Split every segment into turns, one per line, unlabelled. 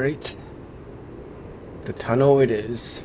Alright. The tunnel it is.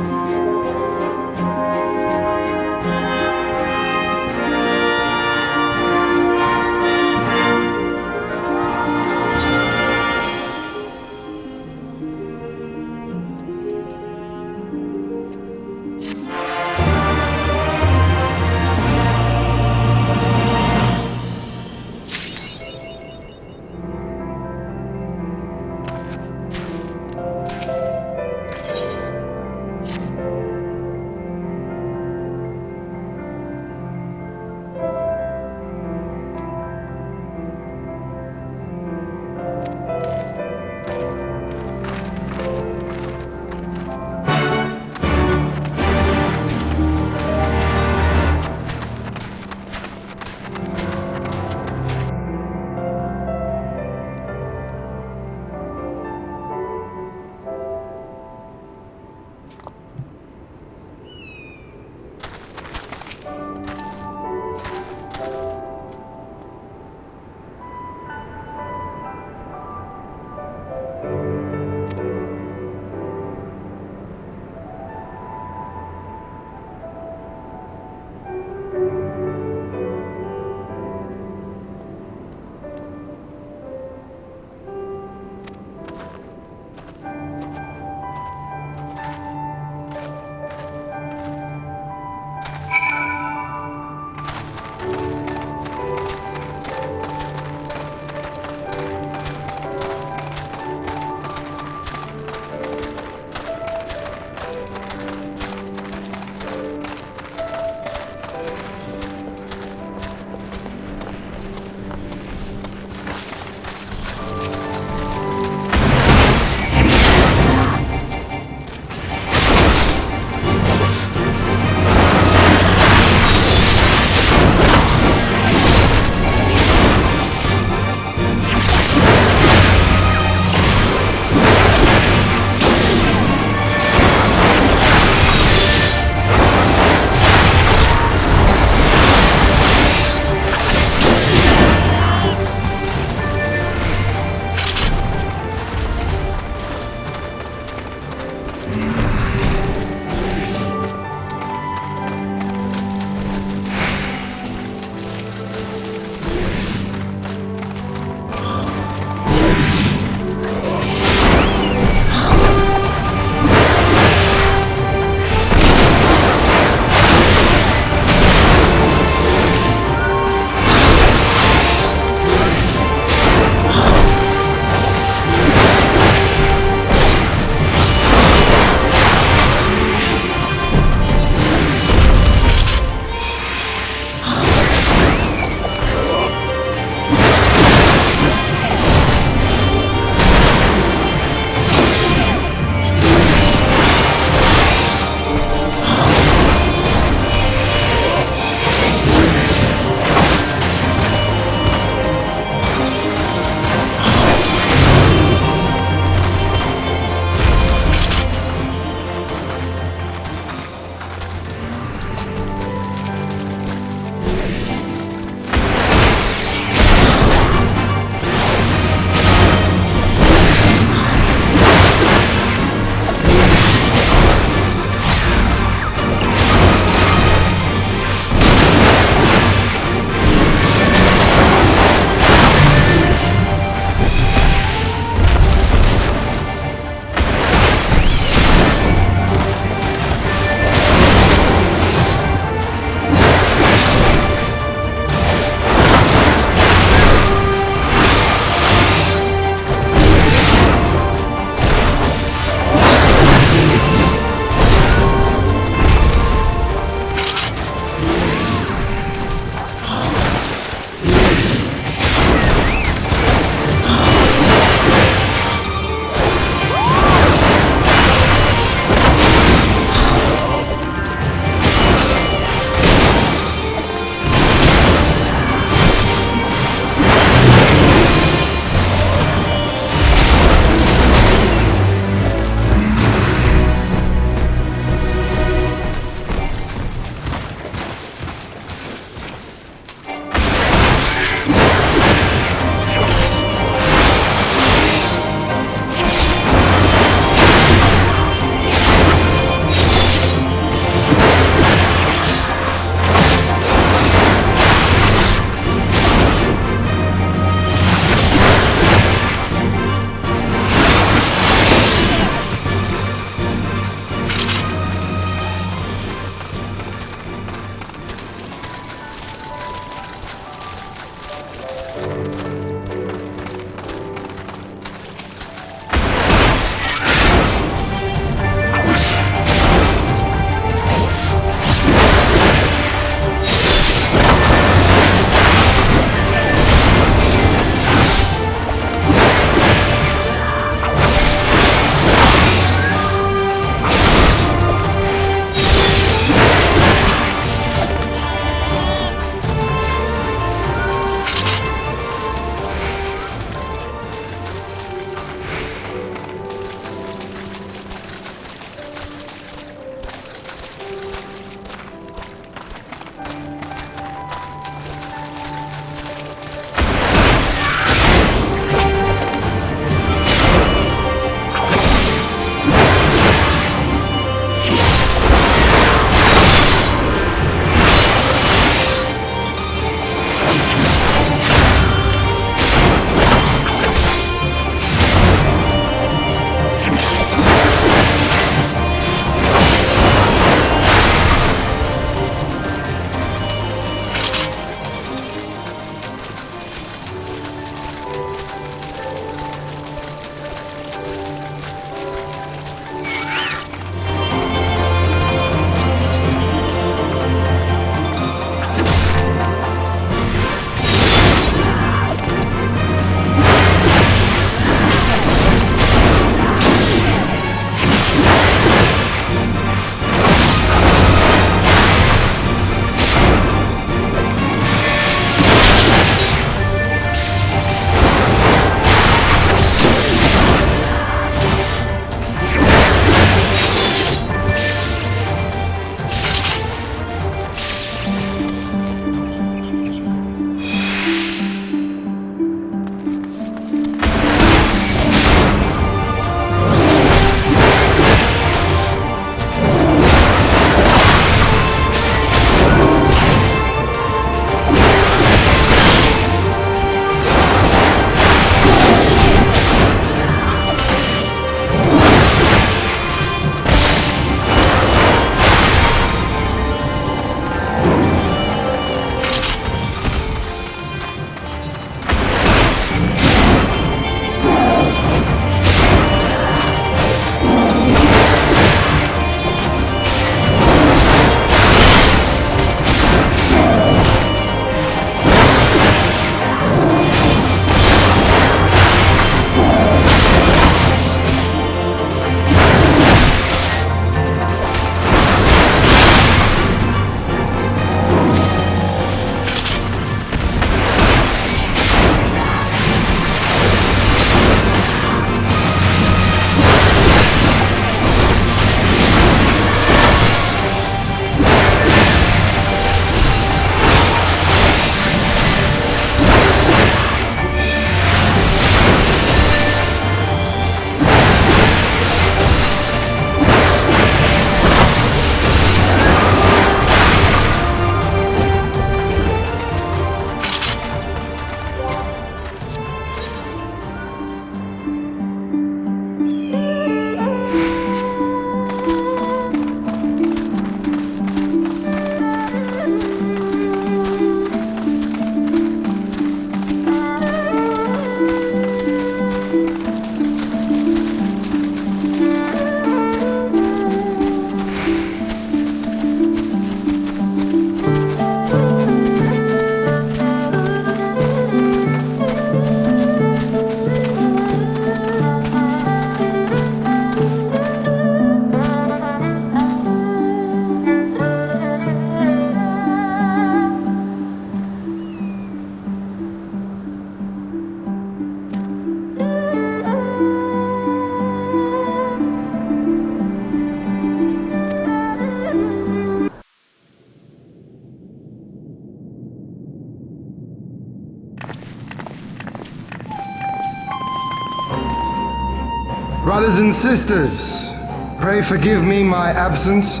Brothers and sisters, pray forgive me my absence.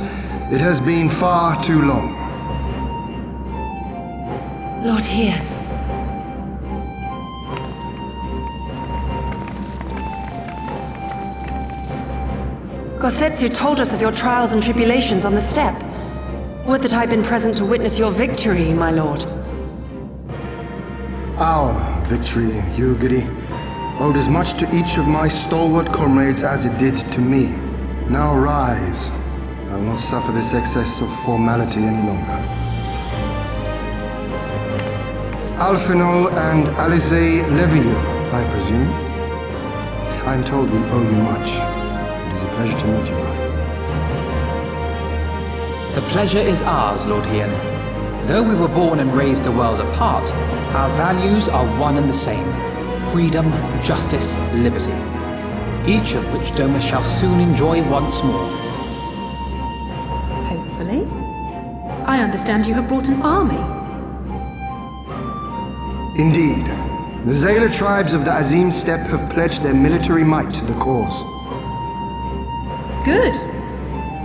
It has been far too long.
Lord here. Gosetsu told us of your trials and tribulations on the steppe. Would that I'd been present to witness your victory, my lord.
Our victory, Yugiri, owed as much to each of my stalwart comrades as it did to me. Now rise. I will not suffer this excess of formality any longer. Alphino and Alice Levio, I presume. I'm told we owe you much. It is a pleasure to meet you both.
The pleasure is ours, Lord Hien. Though we were born and raised a world apart, our values are one and the same. Freedom, justice, liberty. Each of which Doma shall soon enjoy once more.
Hopefully. I understand you have brought an army.
Indeed. The Zayla tribes of the Azim Steppe have pledged their military might to the cause.
Good.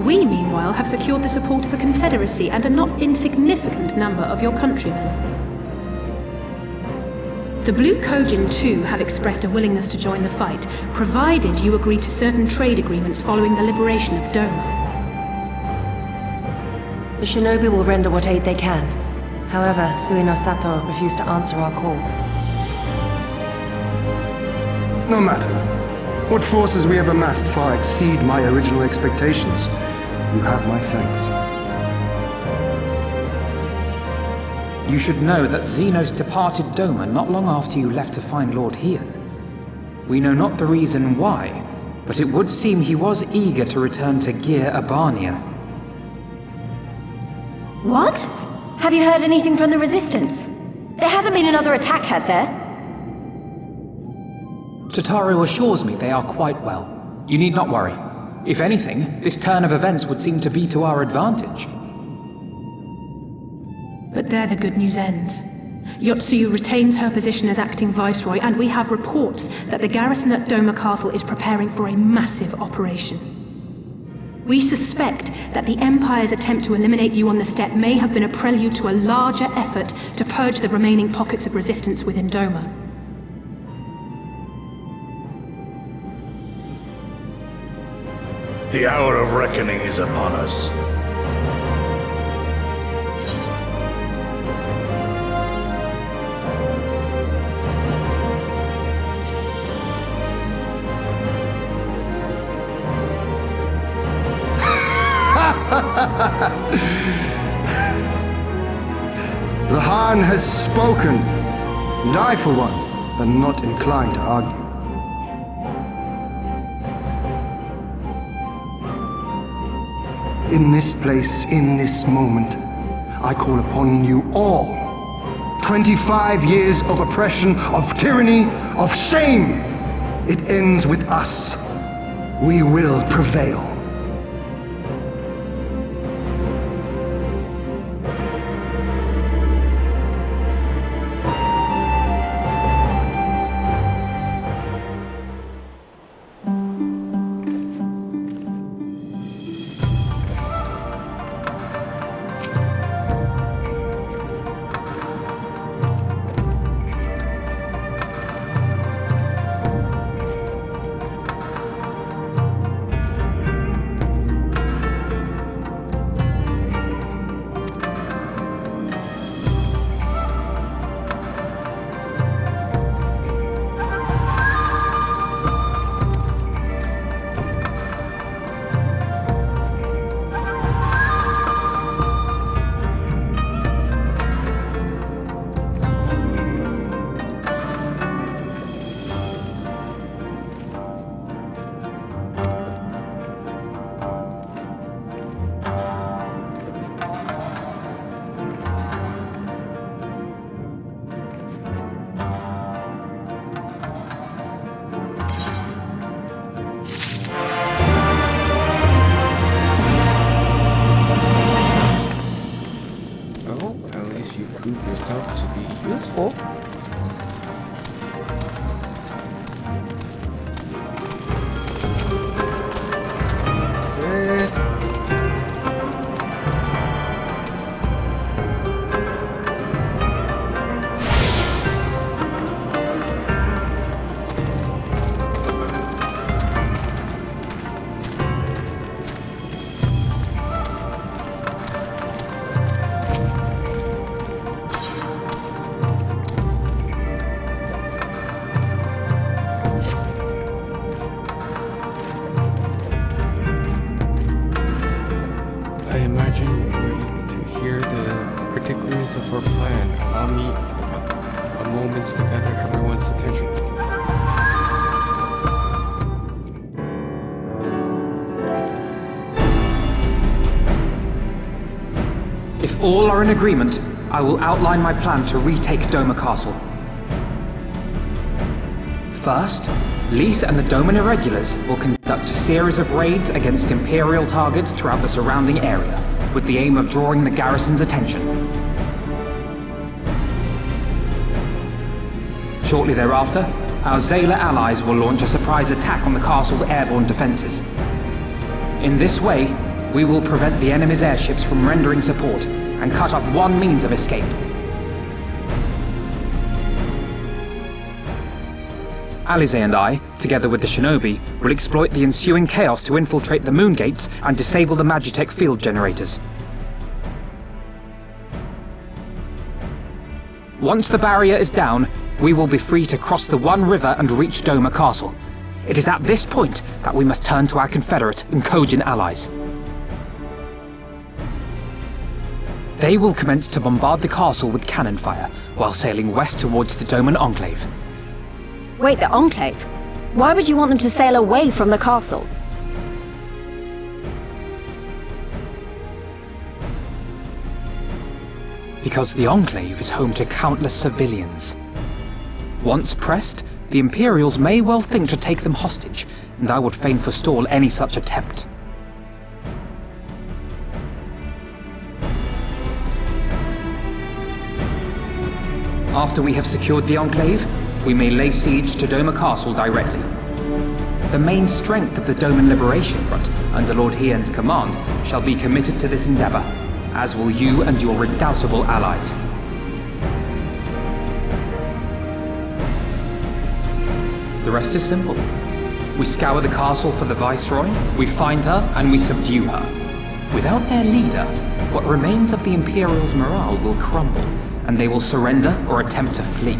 We, meanwhile, have secured the support of the Confederacy and a not insignificant number of your countrymen. The Blue Kojin, too, have expressed a willingness to join the fight, provided you agree to certain trade agreements following the liberation of Doma.
The shinobi will render what aid they can. However, Suino Sato refused to answer our call.
No matter. What forces we have amassed far exceed my original expectations. You have my thanks.
You should know that Xenos departed Doma not long after you left to find Lord Hien. We know not the reason why, but it would seem he was eager to return to Gir Abania.
What? Have you heard anything from the Resistance? There hasn't been another attack, has there?
Tataru assures me they are quite well. You need not worry. If anything, this turn of events would seem to be to our advantage.
But there the good news ends. Yotsuyu retains her position as acting viceroy, and we have reports that the garrison at Doma Castle is preparing for a massive operation. We suspect that the Empire's attempt to eliminate you on the steppe may have been a prelude to a larger effort to purge the remaining pockets of resistance within Doma.
The hour of reckoning is upon us.
The Khan has spoken, and I, for one, am not inclined to argue. In this place, in this moment, I call upon you all. 25 years of oppression, of tyranny, of shame. It ends with us. We will prevail.
details of our plan. Allow me a moment to gather everyone's attention.
If all are in agreement, I will outline my plan to retake Doma Castle. First, Lys and the Doman Irregulars will conduct a series of raids against Imperial targets throughout the surrounding area, with the aim of drawing the garrison's attention. Shortly thereafter, our Zayla allies will launch a surprise attack on the castle's airborne defenses. In this way, we will prevent the enemy's airships from rendering support and cut off one means of escape. Alize and I, together with the Shinobi, will exploit the ensuing chaos to infiltrate the moon gates and disable the Magitech field generators. Once the barrier is down, we will be free to cross the One River and reach Doma Castle. It is at this point that we must turn to our Confederate and Kojin allies. They will commence to bombard the castle with cannon fire, while sailing west towards the Doman Enclave.
Wait, the Enclave? Why would you want them to sail away from the castle?
Because the Enclave is home to countless civilians. Once pressed, the Imperials may well think to take them hostage, and I would fain forestall any such attempt. After we have secured the Enclave, we may lay siege to Doma Castle directly. The main strength of the Doman Liberation Front, under Lord Hien's command, shall be committed to this endeavor, as will you and your redoubtable allies. The rest is simple. We scour the castle for the Viceroy, we find her, and we subdue her. Without their leader, what remains of the Imperials' morale will crumble, and they will surrender or attempt to flee.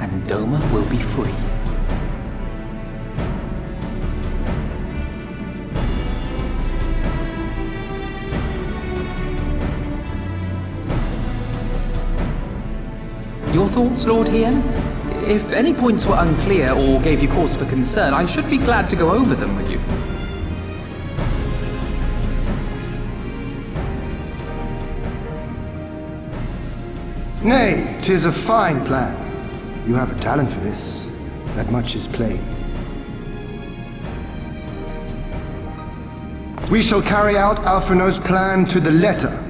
And Doma will be free. Your thoughts, Lord Hien? If any points were unclear or gave you cause for concern, I should be glad to go over them with you.
Nay, 'tis a fine plan. You have a talent for this. That much is plain. We shall carry out Alphino's plan to the letter.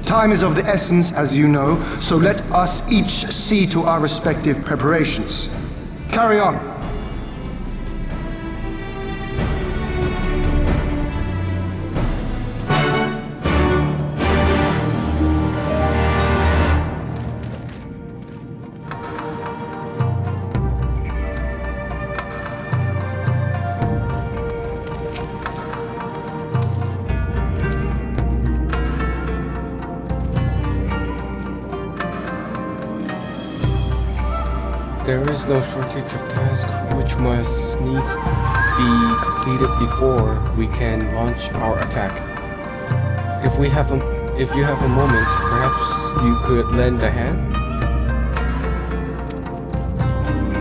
Time is of the essence, as you know, so let us each see to our respective preparations. Carry on.
There is no shortage of tasks which must needs be completed before we can launch our attack. If you have a moment, perhaps you could lend a hand?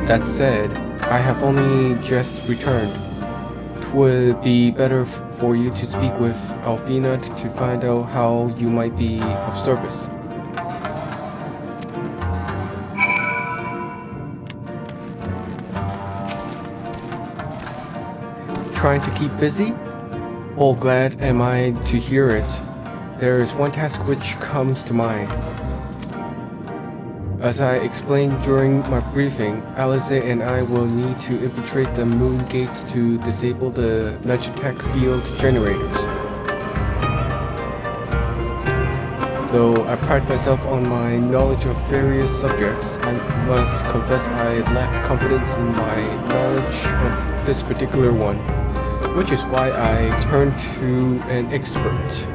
That said, I have only just returned. It would be better for you to speak with Alfina to find out how you might be of service. Trying to keep busy? Oh, glad am I to hear it. There is one task which comes to mind. As I explained during my briefing, Alize and I will need to infiltrate the moon gates to disable the Magitech field generators. Though I pride myself on my knowledge of various subjects, I must confess I lack confidence in my knowledge of this particular one, which is why I turned to an expert.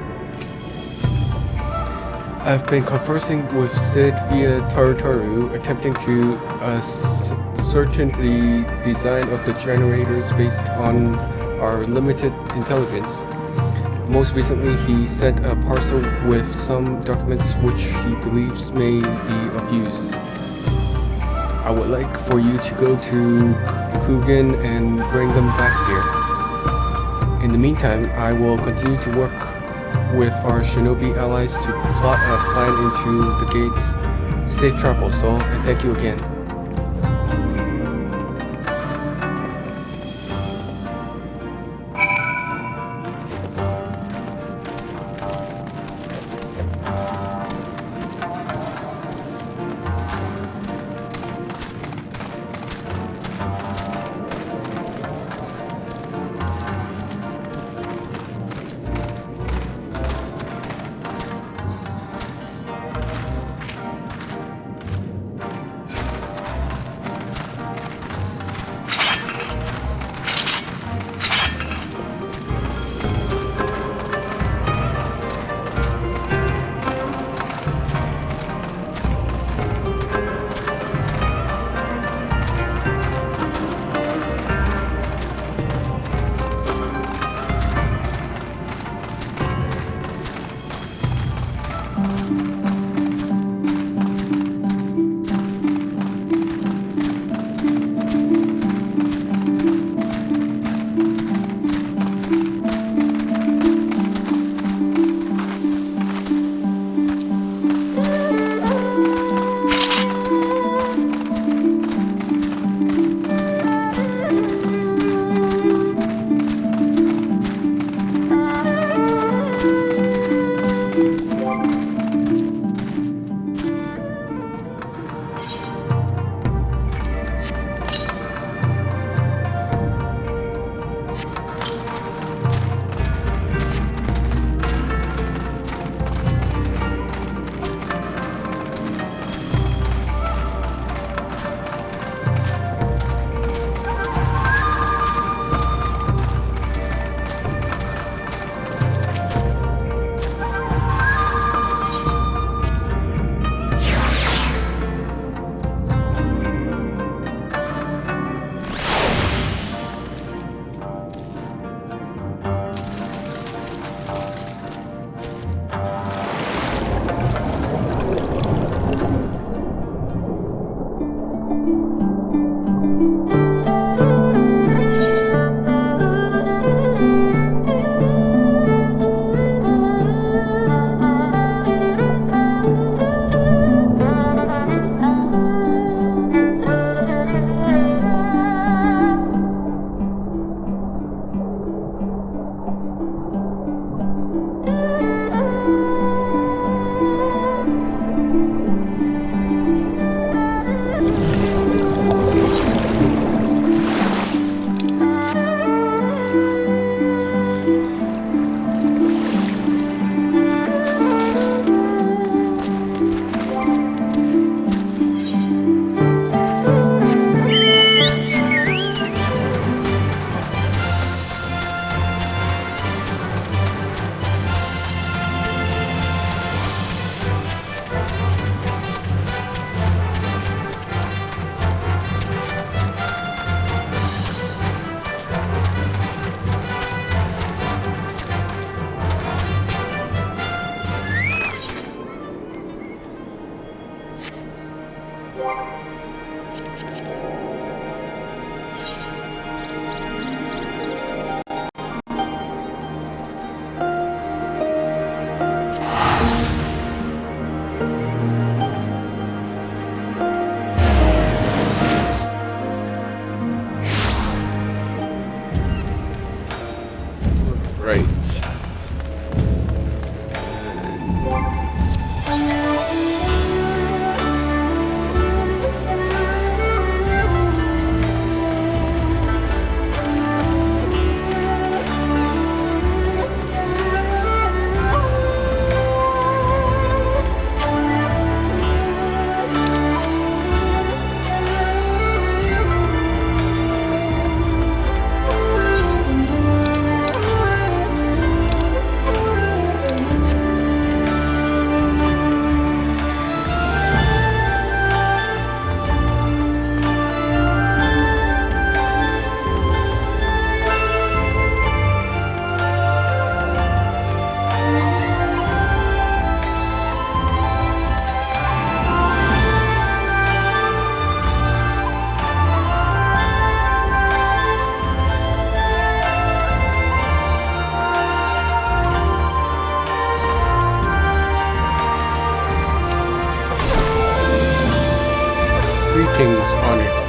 I've been conversing with Sid via Tarutaru, attempting to ascertain the design of the generators based on our limited intelligence. Most recently, he sent a parcel with some documents which he believes may be of use. I would like for you to go to Coogan and bring them back here. In the meantime, I will continue to work with our shinobi allies to plot a plan into the gates. Safe travel, Soul, and thank you again.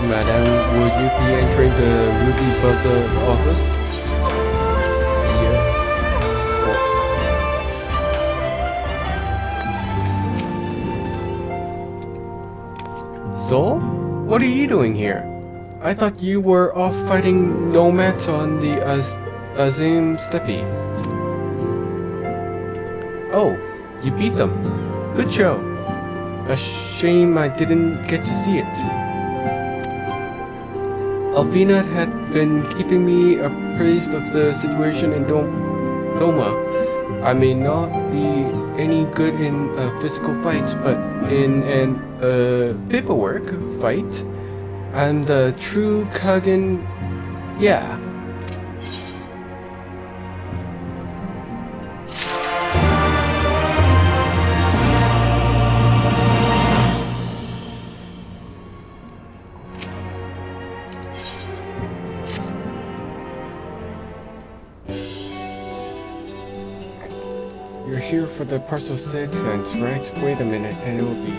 Madam, will you be entering the Ruby Buzzer office? Yes, of course. So, what are you doing here? I thought you were off fighting nomads on the Azim Steppe. Oh, you beat them. Good show. A shame I didn't get to see it. Alvina had been keeping me appraised of the situation in Doma. I may not be any good in physical fights, but in an paperwork fight, I'm the true Kagan. Yeah. You're here for the parcel 6 cents, right? Wait a minute, and it will be...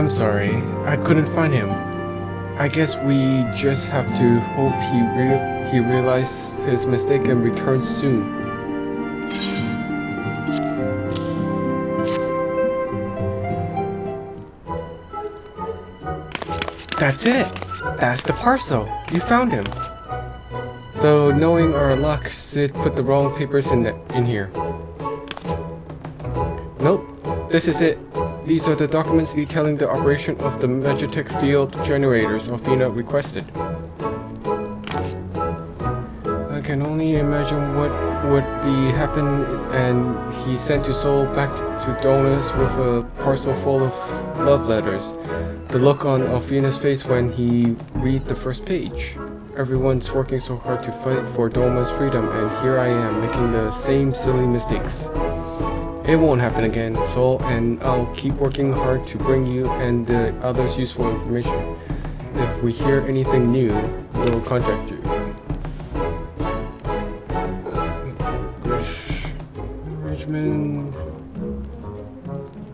I'm sorry, I couldn't find him. I guess we just have to hope he realizes his mistake and returns soon. That's it! That's the parcel! You found him! Though knowing our luck, Sid put the wrong papers in here. Nope, this is it. These are the documents detailing the operation of the Magitech field generators Alfina requested. I can only imagine what would be happen, and he sent his soul back to Domus with a parcel full of love letters. The look on Alfina's face when he read the first page. Everyone's working so hard to fight for Doma's freedom, and here I am making the same silly mistakes. It won't happen again, Soul, and I'll keep working hard to bring you and the others useful information. If we hear anything new, we'll contact you. Richmond.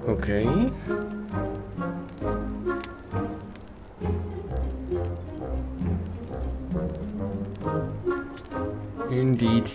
Okay. Indeed.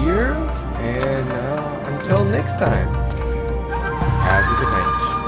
Here, and until next time, have a good night.